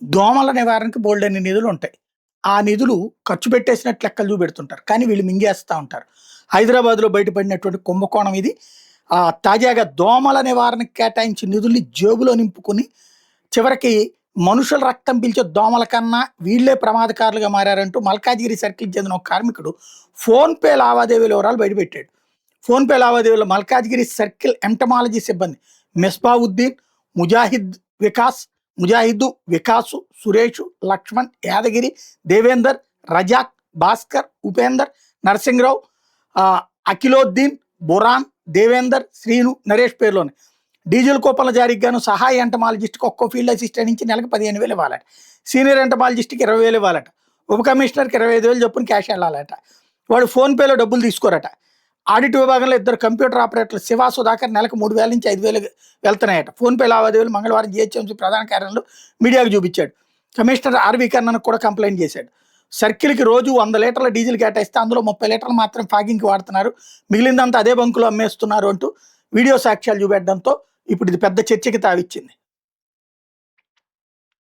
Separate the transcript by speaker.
Speaker 1: దోమల నివారణకి బోలెడన్ని నిధులు ఉంటాయి. ఆ నిధులు ఖర్చు పెట్టేసినట్టు లెక్కలు చూపెడుతుంటారు. కానీ వీళ్ళు మింగేస్తా ఉంటారు. హైదరాబాద్‌లో బయటపడినటువంటి కుంభకోణం ఇది. తాజాగా దోమల నివారణకు కేటాయించిన నిధుల్ని జేబులో నింపుకొని, చివరికి మనుషుల రక్తం పీల్చే దోమల కన్నా వీళ్ళే ప్రమాదకారులుగా మారారంటూ మల్కాజిగిరి సర్కిల్‌కి చెందిన ఒక కార్మికుడు ఫోన్‌పే లావాదేవీల వివరాలు బయటపెట్టాడు. ఫోన్‌పే లావాదేవీల్లో మల్కాజిగిరి సర్కిల్ ఎంటమాలజీ సిబ్బంది మిస్బావుద్దీన్, ముజాహిద్ వికాస్, ముజాహిదు, వికాసు, సురేషు, లక్ష్మణ్, యాదగిరి, దేవేందర్, రజాక్, భాస్కర్, ఉపేందర్, నరసింహరావు, అఖిలోద్దీన్, బురాన్, దేవేందర్, శ్రీను, నరేష్ పేర్లోనే డీజిల్ కూపన్ల జారీకి గాను సహాయ ఎంటమాలజిస్ట్కి ఒక్కో ఫీల్డ్ అసిస్టెంట్ నుంచి నెలకు 15,000 ఇవ్వాలట. సీనియర్ ఎంటమాలజిస్ట్కి 20,000 ఇవ్వాలట. ఉప కమిషనర్కి 25,000 చొప్పున క్యాష్ వెళ్ళాలట. వాడు ఫోన్పేలో డబ్బులు తీసుకోరట. ఆడిట్ విభాగంలో 2 కంప్యూటర్ ఆపరేటర్లు శివ, సుధాకర్ నెలకు 3,000 నుంచి 5,000 వెళ్తున్నాయట. ఫోన్పే లావాదేవీలు మంగళవారం జీహెచ్ఎంసీ ప్రధాన కార్యాలయంలో మీడియాకు చూపించాడు. కమిషనర్ ఆర్వి కర్ణన్కు కూడా కంప్లైంట్ చేశాడు. సర్కిల్కి రోజు 100 లీటర్ల డీజిల్ కేటాయిస్తే అందులో 30 లీటర్లు మాత్రం ఫాగింగ్కి వాడుతున్నారు, మిగిలిందంతా అదే బంకులో అమ్మేస్తున్నారు అంటూ వీడియో సాక్ష్యాలు చూపెట్టడంతో ఇప్పుడు ఇది పెద్ద చర్చకి తావిచ్చింది.